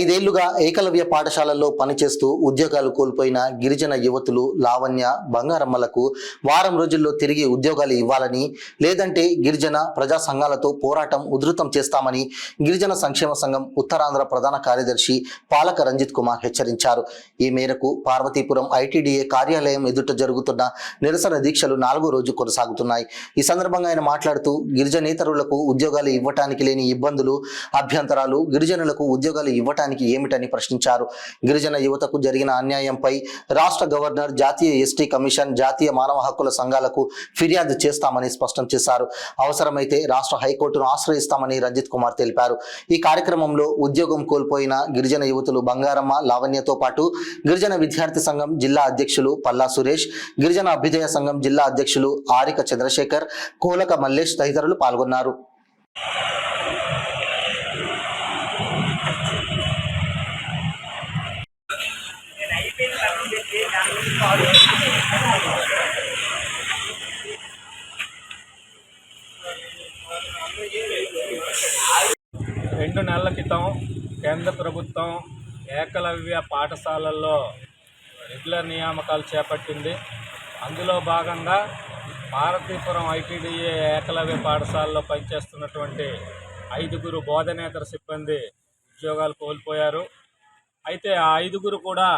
ఐదేళ్లుగా ఏకలవ్య పాఠశాలల్లో పనిచేస్తూ ఉద్యోగాలు కోల్పోయిన గిరిజన యువతులు లావణ్య, బంగారమ్మలకు వారం రోజుల్లో తిరిగి ఉద్యోగాలు ఇవ్వాలని, లేదంటే గిరిజన ప్రజా సంఘాలతో పోరాటం ఉధృతం చేస్తామని గిరిజన సంక్షేమ సంఘం ఉత్తరాంధ్ర ప్రధాన కార్యదర్శి పాలక రంజిత్ కుమార్ హెచ్చరించారు. ఈ మేరకు పార్వతీపురం ఐటీడీఏ కార్యాలయం ఎదుట జరుగుతున్న నిరసన దీక్షలు 4వ రోజు కొనసాగుతున్నాయి. ఈ సందర్భంగా ఆయన మాట్లాడుతూ గిరిజనేతరులకు ఉద్యోగాలు ఇవ్వటానికి లేని ఇబ్బందులు, అభ్యంతరాలు గిరిజనులకు ఉద్యోగాలు ఇవ్వటానికి ఏమిటని ప్రశ్నించారు. గిరిజన యువతకు జరిగిన అన్యాయంపై రాష్ట్ర గవర్నర్, జాతీయ ఎస్టీ కమిషన్, జాతీయ మానవ హక్కుల సంఘాలకు ఫిర్యాదు చేస్తామని స్పష్టం చేశారు. అవసరమైతే రాష్ట్ర హైకోర్టును ఆశ్రయిస్తామని రంజిత్ కుమార్ తెలిపారు. ఈ కార్యక్రమంలో ఉద్యోగం కోల్పోయిన గిరిజన యువతులు బంగారమ్మ, లావణ్యతో పాటు గిరిజన విద్యార్థి సంఘం జిల్లా అధ్యక్షులు పల్లా సురేష్, గిరిజన అభ్యుదయ సంఘం జిల్లా అధ్యక్షులు ఆరిక చంద్రశేఖర్, కోలక మల్లేష్ తదితరులు పాల్గొన్నారు. రెండు నెలల క్రితం కేంద్ర ప్రభుత్వం ఏకలవ్య పాఠశాలల్లో రెగ్యులర్ నియామకాలు చేపట్టింది. అందులో భాగంగా పార్వతీపురం ఐటీడీఏ ఏకలవ్య పాఠశాలలో పనిచేస్తున్నటువంటి 5గురు బోధనేతర సిబ్బంది ఉద్యోగాలు కోల్పోయారు. అయితే ఆ 5గురు కూడా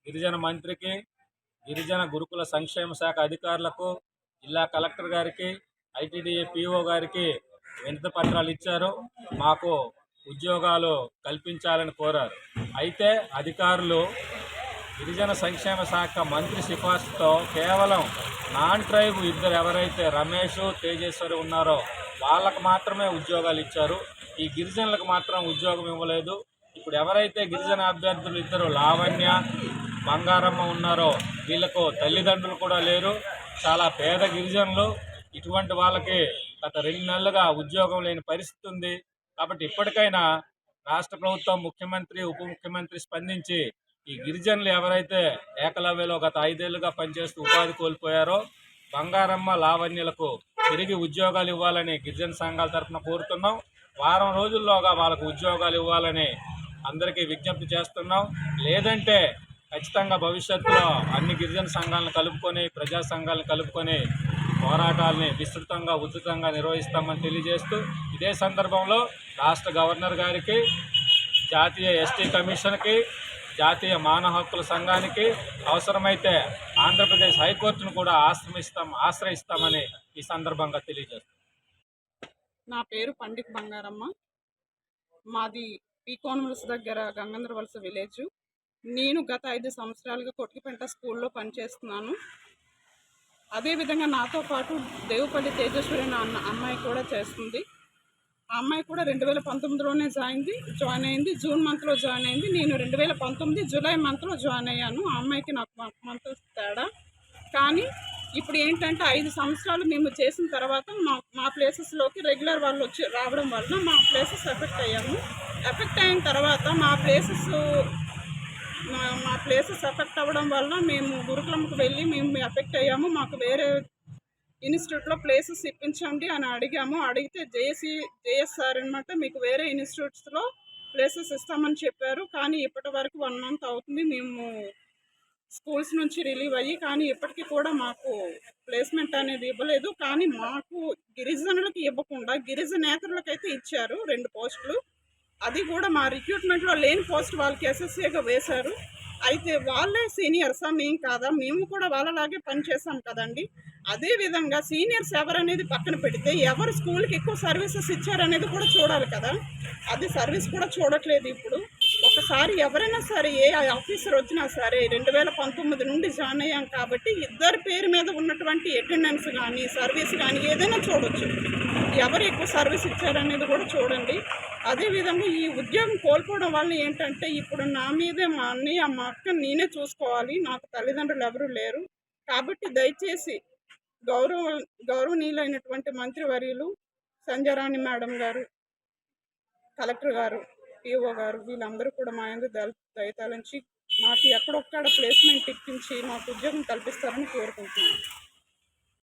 గిరిజన మంత్రికి, గిరిజన గురుకుల సంక్షేమ శాఖ అధికారులకు, జిల్లా కలెక్టర్ గారికి, ఐటీడీఏ పీఓ గారికి వినతి పత్రాలు ఇచ్చారు. మాకు ఉద్యోగాలు కల్పించాలని కోరారు. అయితే అధికారులు గిరిజన సంక్షేమ శాఖ మంత్రి సిఫార్సుతో కేవలం నాన్ ట్రైబ్ ఇద్దరు ఎవరైతే రమేష్, తేజేశ్వరి ఉన్నారో వాళ్ళకు మాత్రమే ఉద్యోగాలు ఇచ్చారు. ఈ గిరిజనులకు మాత్రం ఉద్యోగం ఇవ్వలేదు. ఇప్పుడు ఎవరైతే గిరిజన అభ్యర్థులు ఇద్దరు లావణ్య, బంగారమ్మ ఉన్నారో వీళ్ళకు తల్లిదండ్రులు కూడా లేరు. చాలా పేద గిరిజనులు. ఇటువంటి వాళ్ళకి గత 2 నెలలుగా ఉద్యోగం లేని పరిస్థితి ఉంది. కాబట్టి ఇప్పటికైనా రాష్ట్ర ప్రభుత్వం, ముఖ్యమంత్రి, ఉప ముఖ్యమంత్రి స్పందించి ఈ గిరిజనులు ఎవరైతే ఏకలవ్యలో గత 5 ఏళ్లుగా పనిచేస్తూ ఉపాధి కోల్పోయారో బంగారమ్మ, లావణ్యలకు తిరిగి ఉద్యోగాలు ఇవ్వాలని గిరిజన సంఘాల తరఫున కోరుతున్నాం. వారం రోజుల్లోగా వాళ్ళకు ఉద్యోగాలు ఇవ్వాలని అందరికీ విజ్ఞప్తి చేస్తున్నాం. లేదంటే ఖచ్చితంగా భవిష్యత్తులో అన్ని గిరిజన సంఘాలను కలుపుకొని, ప్రజా సంఘాలను కలుపుకొని పోరాటాలని విస్తృతంగా, ఉధృతంగా నిర్వహిస్తామని తెలియజేస్తూ, ఇదే సందర్భంలో రాష్ట్ర గవర్నర్ గారికి, జాతీయ ఎస్టీ కమిషన్కి, జాతీయ మానవ హక్కుల సంఘానికి, అవసరమైతే ఆంధ్రప్రదేశ్ హైకోర్టును కూడా ఆశ్రయిస్తామని ఈ సందర్భంగా తెలియజేస్తాం. నా పేరు పండిత్ బంగారమ్మ. మాది పీకోనవలస దగ్గర గంగంద్రవలస విలేజ్. నేను గత 5 సంవత్సరాలుగా కొట్టిపెంట స్కూల్లో పనిచేస్తున్నాను. అదేవిధంగా నాతో పాటు దేవుపల్లి తేజేశ్వరి అన్న అమ్మాయి కూడా చేస్తుంది. ఆ అమ్మాయి కూడా 2019లోనే జాయిన్ అయింది. జూన్ మంత్లో జాయిన్ అయింది. నేను 2019 జూలై మంత్లో జాయిన్ అయ్యాను. ఆ అమ్మాయికి నాకు మంత్ తేడా. కానీ ఇప్పుడు ఏంటంటే 5 సంవత్సరాలు మేము చేసిన తర్వాత మా ప్లేసెస్లోకి రెగ్యులర్ వాళ్ళు వచ్చి రావడం వలన మా ప్లేసెస్ ఎఫెక్ట్ అయ్యాము. ఎఫెక్ట్ అయిన తర్వాత మా ప్లేసెస్ ఎఫెక్ట్ అవ్వడం వల్ల మేము గురుకులంకి వెళ్ళి మేము ఎఫెక్ట్ అయ్యాము. మాకు వేరే ఇన్స్టిట్యూట్లో ప్లేసెస్ ఇప్పించండి అని అడిగాము. అడిగితే జేఎస్ సార్ అనమాట, మీకు వేరే ఇన్స్టిట్యూట్స్లో ప్లేసెస్ ఇస్తామని చెప్పారు. కానీ ఇప్పటి వరకు 1 మంత్ అవుతుంది మేము స్కూల్స్ నుంచి రిలీవ్ అయ్యి. కానీ ఇప్పటికీ కూడా మాకు ప్లేస్మెంట్ అనేది ఇవ్వలేదు. కానీ మాకు గిరిజనులకు ఇవ్వకుండా గిరిజనేతరులకైతే ఇచ్చారు 2 పోస్టులు. అది కూడా మా రిక్రూట్మెంట్లో లేని పోస్ట్ వాళ్ళకి ఎస్ఎస్ఏగా వేశారు. అయితే వాళ్ళే సీనియర్సా, మేము కాదా? మేము కూడా వాళ్ళలాగే పనిచేసాం కదండి. అదేవిధంగా సీనియర్స్ ఎవరనేది పక్కన పెడితే ఎవరు స్కూల్కి ఎక్కువ సర్వీసెస్ ఇచ్చారనేది కూడా చూడాలి కదా. అది సర్వీస్ కూడా చూడట్లేదు. ఇప్పుడు ఒకసారి ఎవరైనా సరే, ఏ ఆఫీసర్ వచ్చినా సరే 2019 నుండి జాయిన్ అయ్యాం కాబట్టి ఇద్దరి పేరు మీద ఉన్నటువంటి అటెండెన్స్ కానీ, సర్వీస్ కానీ ఏదైనా చూడొచ్చు. ఎవరు ఎక్కువ సర్వీస్ ఇచ్చారనేది కూడా చూడండి. అదేవిధంగా ఈ ఉద్యోగం కోల్పోవడం వల్ల ఏంటంటే ఇప్పుడు నా మీదే మా అన్నయ్య, మా అక్క, నేనే చూసుకోవాలి. నాకు తల్లిదండ్రులు ఎవరూ లేరు. కాబట్టి దయచేసి గౌరవనీయులైనటువంటి మంత్రివర్యులు సంజయరాణి మేడం గారు, కలెక్టర్ గారు, పీఓ గారు వీళ్ళందరూ కూడా మా యందు దయతలంచి మాకు ఎక్కడొక్కడ ప్లేస్మెంట్ ఇప్పించి మాకు ఉద్యోగం కల్పిస్తారని కోరుకుంటున్నాను.